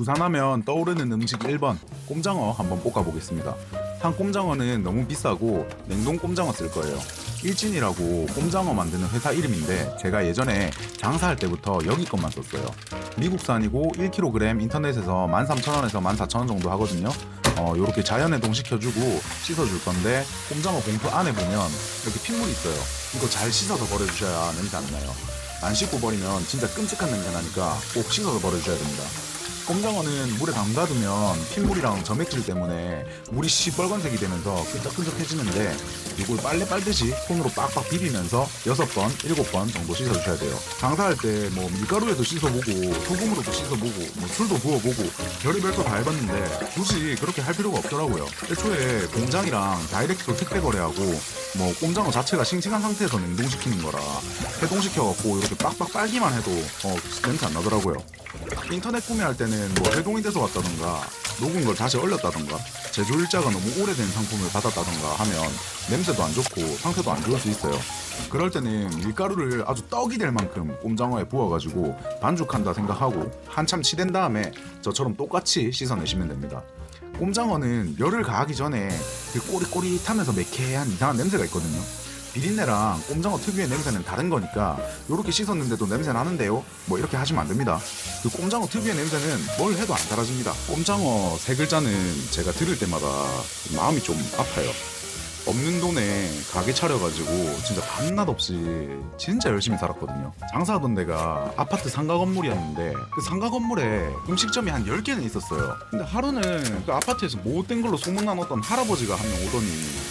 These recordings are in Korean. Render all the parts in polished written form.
부산하면 떠오르는 음식 1번 꼼장어 한번 볶아보겠습니다. 산 꼼장어는 너무 비싸고 냉동 꼼장어 쓸 거예요. 일진이라고 꼼장어 만드는 회사 이름인데 제가 예전에 장사할 때부터 여기 것만 썼어요. 미국산이고 1kg 인터넷에서 13,000원에서 14,000원 정도 하거든요. 요렇게 자연해동 시켜주고 씻어줄 건데 꼼장어 봉투 안에 보면 이렇게 핏물이 있어요. 이거 잘 씻어서 버려주셔야 냄새 안 나요. 안 씻고 버리면 진짜 끔찍한 냄새 나니까 꼭 씻어서 버려줘야 됩니다. 꼼장어는 물에 담가두면 핏물이랑 점액질 때문에 물이 시뻘건색이 되면서 끈적끈적해지는데 이걸 빨래 빨듯이 손으로 빡빡 비비면서 6번, 7번 정도 씻어주셔야 돼요. 장사할 때 뭐 밀가루에도 씻어보고 소금으로도 씻어보고 뭐 술도 부어보고 별의별 거 다 해봤는데 굳이 그렇게 할 필요가 없더라고요. 애초에 공장이랑 다이렉트로 택배 거래하고 뭐 꼼장어 자체가 싱싱한 상태에서 냉동시키는 거라 해동시켜갖고 이렇게 빡빡 빨기만 해도 냄새 안 나더라고요. 인터넷 구매할 때는 뭐 해동이 돼서 왔다던가 녹은 걸 다시 얼렸다던가 제조 일자가 너무 오래된 상품을 받았다던가 하면 냄새도 안 좋고 상태도 안 좋을 수 있어요. 그럴 때는 밀가루를 아주 떡이 될 만큼 꼼장어에 부어가지고 반죽한다 생각하고 한참 치댄 다음에 저처럼 똑같이 씻어내시면 됩니다. 꼼장어는 열을 가하기 전에 그 꼬릿꼬릿하면서 매캐한 이상한 냄새가 있거든요. 비린내랑 꼼장어 특유의 냄새는 다른 거니까 요렇게 씻었는데도 냄새 나는데요? 뭐 이렇게 하시면 안 됩니다. 그 꼼장어 특유의 냄새는 뭘 해도 안 사라집니다. 꼼장어 세 글자는 제가 들을 때마다 마음이 좀 아파요. 없는 돈에 가게 차려가지고 진짜 밤낮 없이 진짜 열심히 살았거든요. 장사하던 데가 아파트 상가 건물이었는데 그 상가 건물에 음식점이 한 10개는 있었어요. 근데 하루는 그 아파트에서 못된 걸로 소문나눴던 할아버지가 한 명 오더니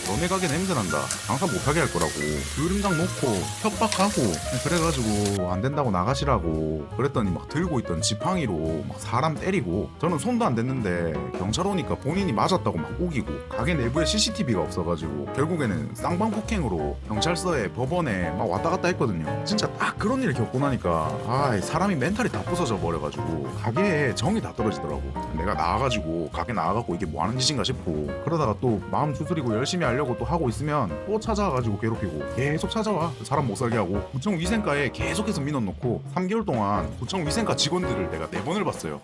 너네 가게 냄새난다, 장사 못하게 할 거라고 그림장 놓고 협박하고 그래가지고 안 된다고 나가시라고 그랬더니 막 들고 있던 지팡이로 막 사람 때리고, 저는 손도 안 댔는데 경찰 오니까 본인이 맞았다고 막 우기고, 가게 내부에 CCTV가 없어가지고 결국에는 쌍방폭행으로 경찰서에 법원에 막 왔다 갔다 했거든요. 진짜 딱 그런 일 겪고 나니까 사람이 멘탈이 다 부서져 버려가지고 가게에 정이 다 떨어지더라고. 내가 나와가지고 가게 나와갖고 이게 뭐 하는 짓인가 싶고, 그러다가 또 마음 추스리고 열심히 하려고 또 하고 있으면 또 찾아와가지고 괴롭히고, 계속 찾아와 사람 못 살게 하고, 구청 위생과에 계속해서 민원놓고 3개월 동안 구청 위생과 직원들을 내가 4번을 봤어요.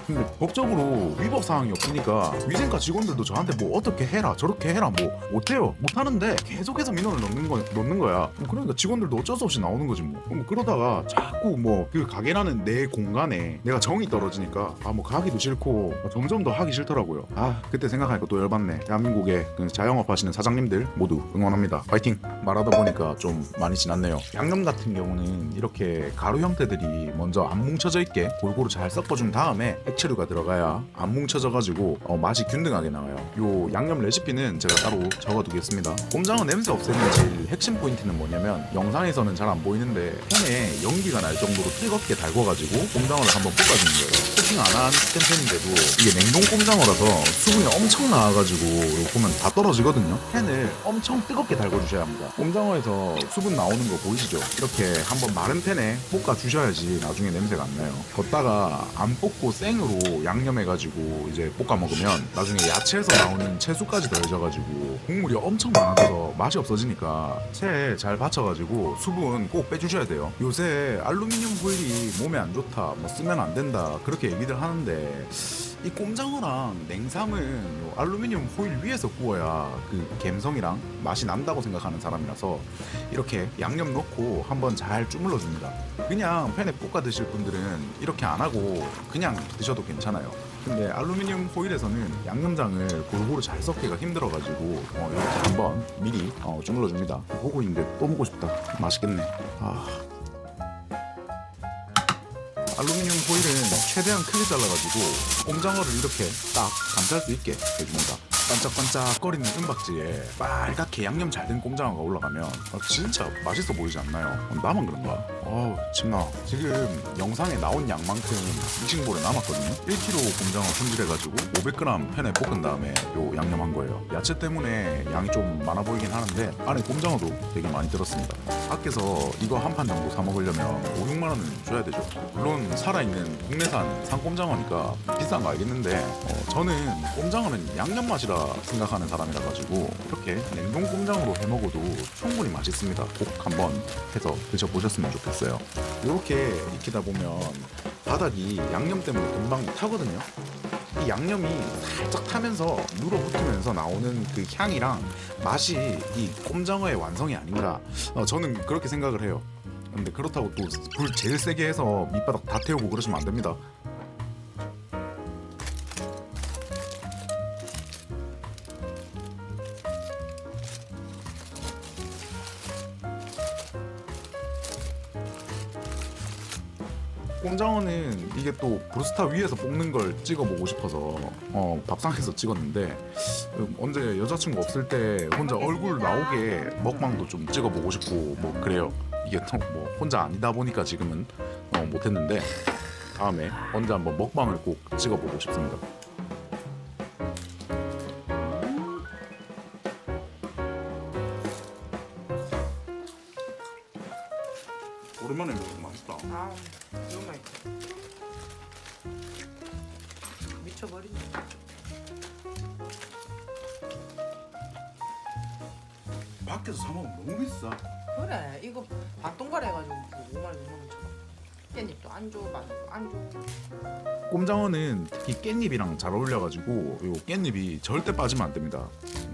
근데 법적으로 위법 사항이 없으니까 위생과 직원들도 저한테 뭐 어떻게 해라 저렇게 해라 뭐 못해요. 못하는데 계속해서 민원을 넣는 거야. 그러니까 직원들도 어쩔 수 없이 나오는 거지 뭐. 그러다가 자꾸 뭐 그 가게라는 내 공간에 내가 정이 떨어지니까 뭐 가기도 싫고 점점 더 하기 싫더라고요. 그때 생각하니까 또 열받네. 대한민국의 그 자영업 하시는 사장님들 모두 응원합니다. 파이팅! 말하다 보니까 좀 많이 지났네요. 양념 같은 경우는 이렇게 가루 형태들이 먼저 안 뭉쳐져 있게 골고루 잘 섞어준 다음에 액체류가 들어가야 안 뭉쳐져가지고 맛이 균등하게 나와요. 요 양념 레시피는 제가 따로 적어두겠습니다. 꼼장어 냄새 없애는 제일 핵심 포인트는 뭐냐면, 영상에서는 잘 안 보이는데 팬에 연기가 날 정도로 뜨겁게 달궈가지고 꼼장어를 한번 볶아주는 거예요. 코팅 안 한 스텐팬인데도 이게 냉동 꼼장어라서 수분이 엄청 나와가지고 보면 다 떨어지거든요. 팬을 엄청 뜨겁게 달궈주셔야 합니다. 꼼장어에서 수분 나오는 거 보이시죠? 이렇게 한번 마른 팬에 볶아주셔야지 나중에 냄새가 안 나요. 걷다가 안 볶고 생으로 양념해가지고 이제 볶아 먹으면 나중에 야채에서 나오는 채수까지 더해져가지고 국물이 엄청 많아져서 맛이 없어지니까 체에 잘 받쳐가지고 수분 꼭 빼주셔야 돼요. 요새 알루미늄 호일이 몸에 안 좋다, 뭐 쓰면 안 된다 그렇게 얘기들 하는데, 이 꼼장어랑 냉삼은 요 알루미늄 호일 위에서 구워야 그 감성이랑 맛이 난다고 생각하는 사람이라서 이렇게 양념 넣고 한번 잘 주물러 줍니다. 그냥 팬에 볶아 드실 분들은 이렇게 안 하고 그냥 드셔도 괜찮아요. 근데 알루미늄 호일에서는 양념장을 골고루 잘 섞기가 힘들어가지고 이렇게 한번 미리 주물러 줍니다. 보고 있는데 또 먹고 싶다. 맛있겠네. 알루미늄 호일은 최대한 크게 잘라가지고 꼼장어를 이렇게 딱 감쌀 수 있게 해줍니다. 반짝반짝거리는 은박지에 빨갛게 양념 잘 된 꼼장어가 올라가면 진짜 맛있어 보이지 않나요? 나만 그런가? 침나. 지금 영상에 나온 양만큼 믹싱볼에 남았거든요. 1kg 꼼장어 손질해가지고 500g 팬에 볶은 다음에 요 양념한 거예요. 야채 때문에 양이 좀 많아 보이긴 하는데 안에 꼼장어도 되게 많이 들었습니다. 밖에서 이거 한 판 정도 사 먹으려면 5, 6만 원은 줘야 되죠. 물론 살아있는 국내산 산꼼장어니까 비싼 거 알겠는데 저는 꼼장어는 양념 맛이라 생각하는 사람이라 가지고 이렇게 냉동 꼼장어로 해 먹어도 충분히 맛있습니다. 꼭 한번 해서 드셔보셨으면 좋겠어요. 이렇게 익히다 보면 바닥이 양념 때문에 금방 타거든요. 이 양념이 살짝 타면서 눌어붙으면서 나오는 그 향이랑 맛이 이 꼼장어의 완성이 아닌가, 저는 그렇게 생각을 해요. 근데 그렇다고 또 불 제일 세게 해서 밑바닥 다 태우고 그러시면 안 됩니다. 꼼장어는 이게 또 브루스타 위에서 볶는 걸 찍어보고 싶어서 밥상에서 찍었는데, 언제 여자친구 없을 때 혼자 얼굴 나오게 먹방도 좀 찍어보고 싶고 뭐 그래요. 이게 또 뭐 혼자 아니다 보니까 지금은 못했는데, 다음에 언제 한번 먹방을 꼭 찍어보고 싶습니다. 오랜만에 먹으면 맛있다. 아, 너무 맛있어. 미쳐버리네. 밖에서 사 먹으면 너무 비싸. 그래, 이거 반동가래 해가지고 5만 원, 6만 원 쳐. 깻잎도 안 줘, 마늘도 안 줘. 꼼장어는 특히 깻잎이랑 잘 어울려가지고 요 깻잎이 절대 빠지면 안 됩니다.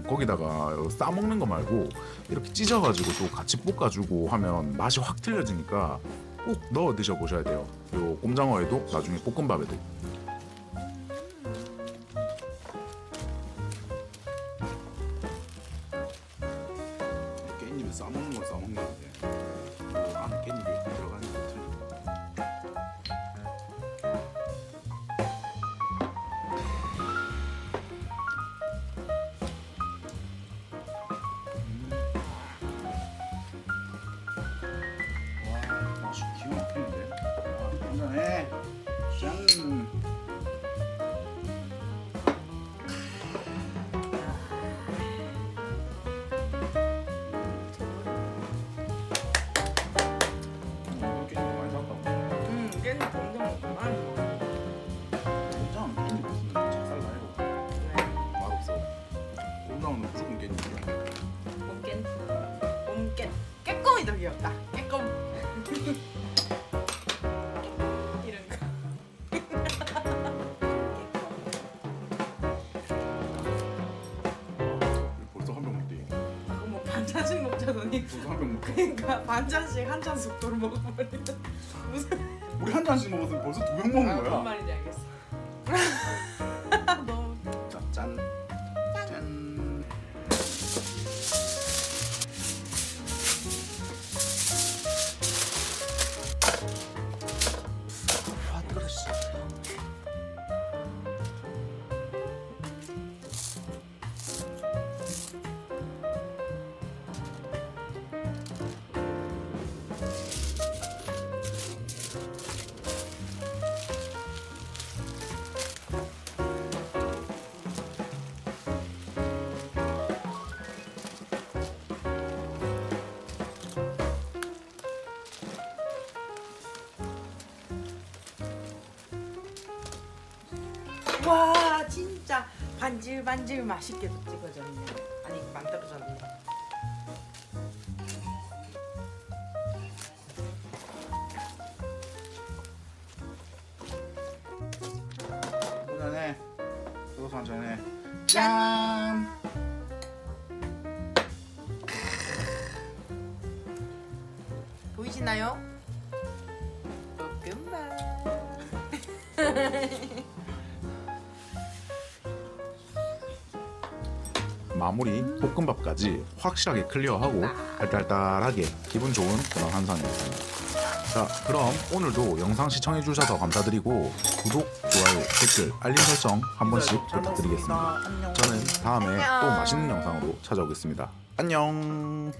거기다가 싸 먹는 거 말고 이렇게 찢어가지고 또 같이 볶아주고 하면 맛이 확 틀려지니까 꼭 넣어 드셔보셔야 돼요. 요 꼼장어에도 나중에 볶음밥에도. 깻잎을 싸 먹는 건 싸 먹는 건데 그 안에 깻잎이 들어가는 게 틀려. 맛이 기가 막히는데? 한잔해. 짠. 깻잎 많이 샀다고. 깻잎 엄청 많이 먹어. 꼼장어는 깻잎 없으면 작살 나요. 맛없어. 꼼장어는 무조건 깻잎이야. 봄깻. 깨꼼이 더 귀엽다. 깨꼼. 이런 거. 벌써 한 병 먹대. 그거 뭐 반찬씩 먹자더니. 벌써 한 병 먹대. 그러니까 반찬씩 한 잔 속도로 먹어버리는. 무슨 우리 한 잔씩 먹었으면 벌써 두 병 먹는 무슨 거야. 말인지 알겠어. 너무 자, 짠. 짠. 와, 그렇지. 와 진짜 반질반질 맛있게도 찍어졌네. 아니 만들어졌네. 한잔해. 너도 한잔해. 짠. 보이시나요? 볶음밥. 마무리 볶음밥까지 확실하게 클리어하고 알딸딸하게 기분 좋은 그런 한상이었습니다. 자, 그럼 오늘도 영상 시청해 주셔서 감사드리고 구독, 좋아요, 댓글, 알림 설정 한 번씩 부탁드리겠습니다. 저는 다음에 또 맛있는 영상으로 찾아오겠습니다. 안녕.